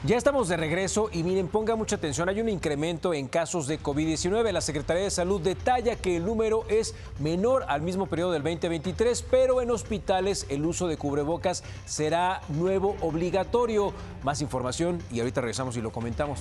Ya estamos de regreso y miren, ponga mucha atención, hay un incremento en casos de COVID-19. La Secretaría de Salud detalla que el número es menor al mismo periodo del 2023, pero en hospitales el uso de cubrebocas será nuevo obligatorio. Más información y ahorita regresamos y lo comentamos.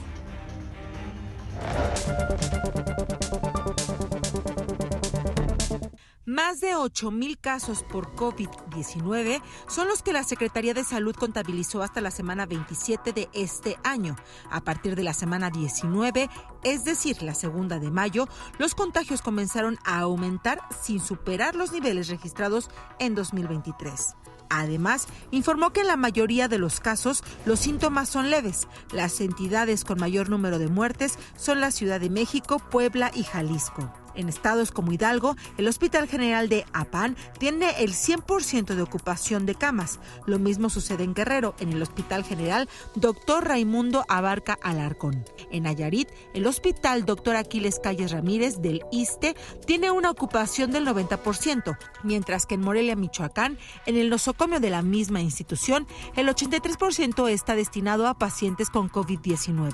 Más de 8,000 casos por COVID-19 son los que la Secretaría de Salud contabilizó hasta la semana 27 de este año. A partir de la semana 19, es decir, la segunda de mayo, los contagios comenzaron a aumentar sin superar los niveles registrados en 2023. Además, informó que en la mayoría de los casos los síntomas son leves. Las entidades con mayor número de muertes son la Ciudad de México, Puebla y Jalisco. En estados como Hidalgo, el Hospital General de Apan tiene el 100% de ocupación de camas. Lo mismo sucede en Guerrero, en el Hospital General Dr. Raimundo Abarca Alarcón. En Nayarit, el Hospital Dr. Aquiles Calles Ramírez del ISSSTE tiene una ocupación del 90%, mientras que en Morelia, Michoacán, en el nosocomio de la misma institución, el 83% está destinado a pacientes con COVID-19.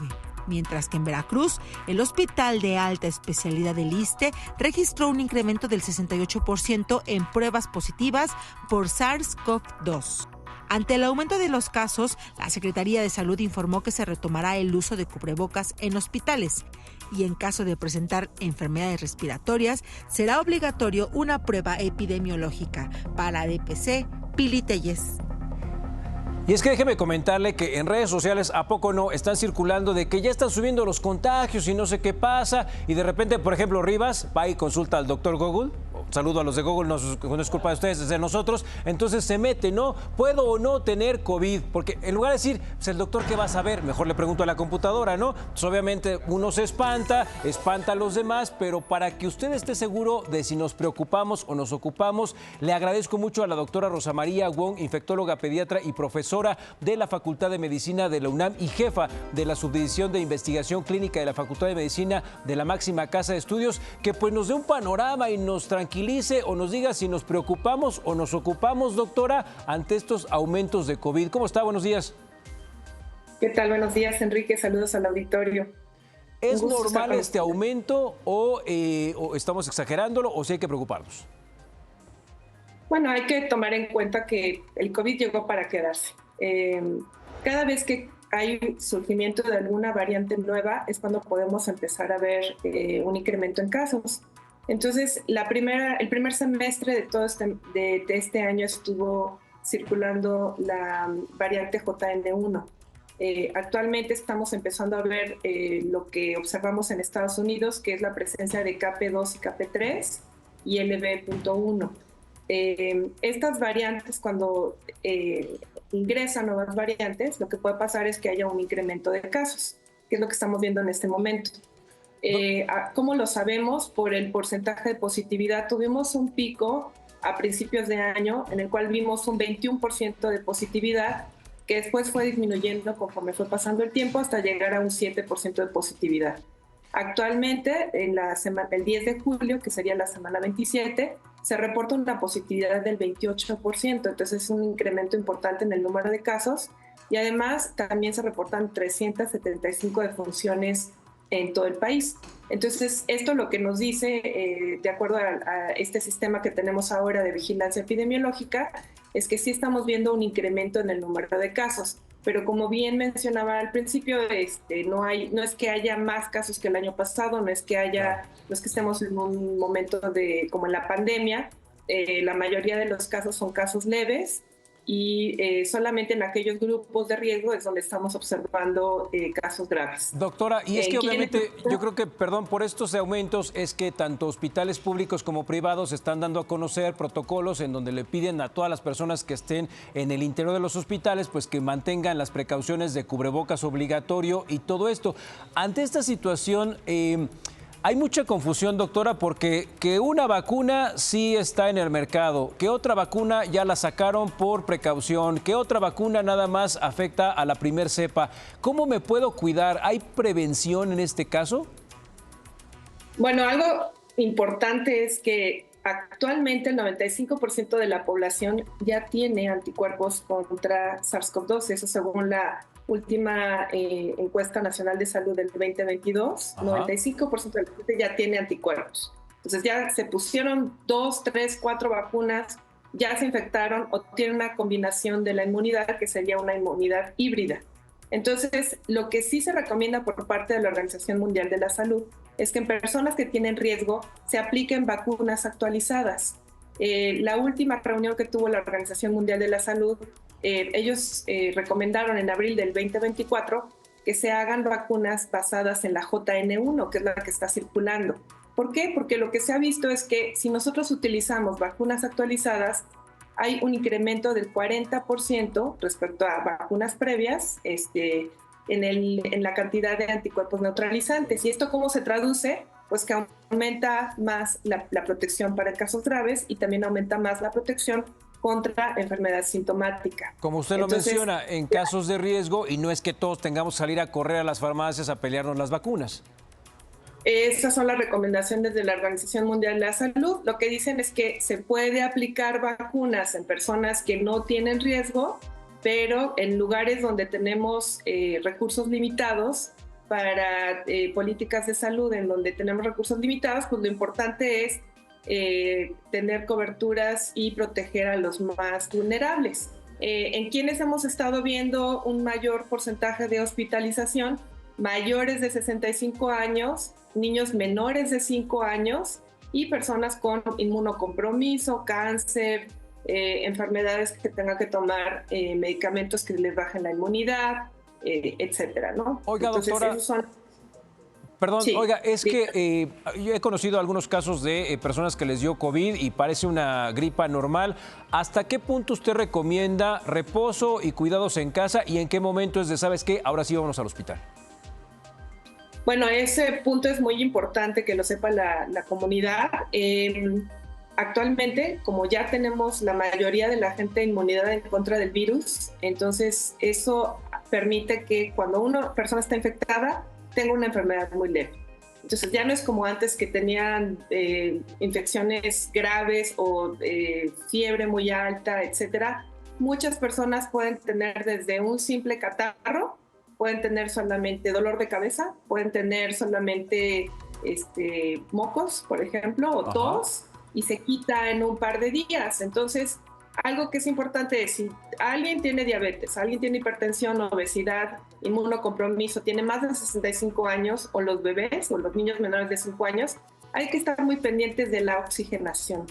Mientras que en Veracruz, el Hospital de Alta Especialidad del ISSSTE registró un incremento del 68% en pruebas positivas por SARS-CoV-2. Ante el aumento de los casos, la Secretaría de Salud informó que se retomará el uso de cubrebocas en hospitales y en caso de presentar enfermedades respiratorias, será obligatorio una prueba epidemiológica para DPC Pili Telles. Y es que déjeme comentarle que en redes sociales, ¿a poco no?, están circulando de que ya están subiendo los contagios y no sé qué pasa. Y de repente, por ejemplo, Rivas va y consulta al doctor Google. Saludo a los de Google, no es culpa de ustedes, es de nosotros. Entonces se mete, ¿no? ¿Puedo o no tener COVID? Porque en lugar de decir, pues el doctor, ¿qué va a saber? Mejor le pregunto a la computadora, ¿no? Pues obviamente uno se espanta a los demás, pero para que usted esté seguro de si nos preocupamos o nos ocupamos, le agradezco mucho a la doctora Rosa María Wong, infectóloga pediatra y profesora de la Facultad de Medicina de la UNAM y jefa de la Subdivisión de Investigación Clínica de la Facultad de Medicina de la máxima casa de estudios, que pues nos dé un panorama y nos tranquilice o nos diga si nos preocupamos o nos ocupamos, doctora, ante estos aumentos de COVID. ¿Cómo está? Buenos días. ¿Qué tal? Buenos días, Enrique. Saludos al auditorio. ¿Es normal este aumento o estamos exagerándolo o si hay que preocuparnos? Bueno, hay que tomar en cuenta que el COVID llegó para quedarse. Cada vez que hay surgimiento de alguna variante nueva es cuando podemos empezar a ver un incremento en casos. Entonces, el primer semestre de este año estuvo circulando la variante JN1. Actualmente estamos empezando a ver lo que observamos en Estados Unidos, que es la presencia de KP2 y KP3 y LB.1. Estas variantes, cuando ingresan nuevas variantes, lo que puede pasar es que haya un incremento de casos, que es lo que estamos viendo en este momento. ¿Cómo lo sabemos? Por el porcentaje de positividad. Tuvimos un pico a principios de año en el cual vimos un 21% de positividad, que después fue disminuyendo conforme fue pasando el tiempo hasta llegar a un 7% de positividad. Actualmente, el 10 de julio, que sería la semana 27, se reporta una positividad del 28%, entonces es un incremento importante en el número de casos y además también se reportan 375 defunciones en todo el país. Entonces, esto lo que nos dice, de acuerdo a este sistema que tenemos ahora de vigilancia epidemiológica, es que sí estamos viendo un incremento en el número de casos. Pero como bien mencionaba al principio, no es que haya más casos que el año pasado, no es que estemos en un momento como en la pandemia. La mayoría de los casos son casos leves y solamente en aquellos grupos de riesgo es donde estamos observando casos graves. Doctora, y es que obviamente yo creo que, perdón, por estos aumentos es que tanto hospitales públicos como privados están dando a conocer protocolos en donde le piden a todas las personas que estén en el interior de los hospitales pues que mantengan las precauciones de cubrebocas obligatorio y todo esto. Ante esta situación, hay mucha confusión, doctora, porque que una vacuna sí está en el mercado, que otra vacuna ya la sacaron por precaución, que otra vacuna nada más afecta a la primer cepa. ¿Cómo me puedo cuidar? ¿Hay prevención en este caso? Bueno, algo importante es que actualmente el 95% de la población ya tiene anticuerpos contra SARS-CoV-2, eso según la última encuesta nacional de salud del 2022, 95% de la gente ya tiene anticuerpos. Entonces ya se pusieron 2, 3, 4 vacunas, ya se infectaron o tienen una combinación de la inmunidad que sería una inmunidad híbrida. Entonces, lo que sí se recomienda por parte de la Organización Mundial de la Salud es que en personas que tienen riesgo se apliquen vacunas actualizadas. La última reunión que tuvo la Organización Mundial de la Salud, ellos recomendaron en abril del 2024 que se hagan vacunas basadas en la JN1, que es la que está circulando. ¿Por qué? Porque lo que se ha visto es que si nosotros utilizamos vacunas actualizadas, hay un incremento del 40% respecto a vacunas previas en la cantidad de anticuerpos neutralizantes. ¿Y esto cómo se traduce? Pues que aumenta más la protección para casos graves y también aumenta más la protección contra enfermedad sintomática. Como usted lo menciona, en casos de riesgo, y no es que todos tengamos que salir a correr a las farmacias a pelearnos las vacunas. Esas son las recomendaciones de la Organización Mundial de la Salud. Lo que dicen es que se puede aplicar vacunas en personas que no tienen riesgo, pero en lugares donde tenemos recursos limitados para políticas de salud, en donde tenemos recursos limitados, pues lo importante es tener coberturas y proteger a los más vulnerables. En quienes hemos estado viendo un mayor porcentaje de hospitalización, mayores de 65 años, niños menores de 5 años y personas con inmunocompromiso, cáncer, enfermedades que tengan que tomar medicamentos que les bajen la inmunidad, etcétera, ¿no? Oiga, entonces, doctora, esos son... Perdón, Sí, oiga, es sí. que yo he conocido algunos casos de personas que les dio COVID y parece una gripa normal. ¿Hasta qué punto usted recomienda reposo y cuidados en casa y en qué momento es de, ¿sabes qué? Ahora sí vamos al hospital. Bueno, ese punto es muy importante que lo sepa la comunidad. Actualmente, como ya tenemos la mayoría de la gente inmunidad en contra del virus, entonces eso permite que cuando una persona está infectada tenga una enfermedad muy leve. Entonces ya no es como antes que tenían infecciones graves o fiebre muy alta, etcétera. Muchas personas pueden tener desde un simple catarro, pueden tener solamente dolor de cabeza, pueden tener solamente mocos, por ejemplo, o tos, y se quita en un par de días. Entonces, algo que es importante es, si alguien tiene diabetes, alguien tiene hipertensión, obesidad, inmunocompromiso, tiene más de 65 años, o los bebés, o los niños menores de 5 años, hay que estar muy pendientes de la oxigenación.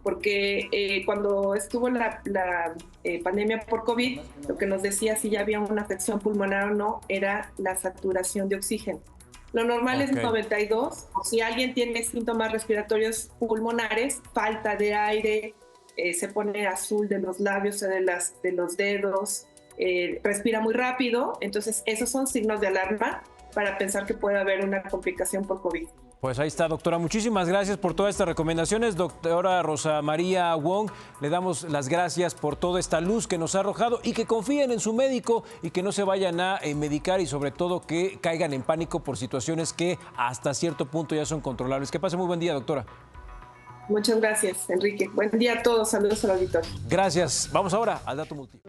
Porque cuando estuvo la pandemia por COVID, lo que nos decía si ya había una afección pulmonar o no era la saturación de oxígeno. Lo normal es 92, o si alguien tiene síntomas respiratorios pulmonares, falta de aire, se pone azul de los labios o de los dedos, respira muy rápido, entonces esos son signos de alarma para pensar que puede haber una complicación por COVID. Pues ahí está, doctora. Muchísimas gracias por todas estas recomendaciones. Doctora Rosa María Wong, le damos las gracias por toda esta luz que nos ha arrojado y que confíen en su médico y que no se vayan a medicar y sobre todo que caigan en pánico por situaciones que hasta cierto punto ya son controlables. Que pase muy buen día, doctora. Muchas gracias, Enrique. Buen día a todos. Saludos al auditorio. Gracias. Vamos ahora al dato multi.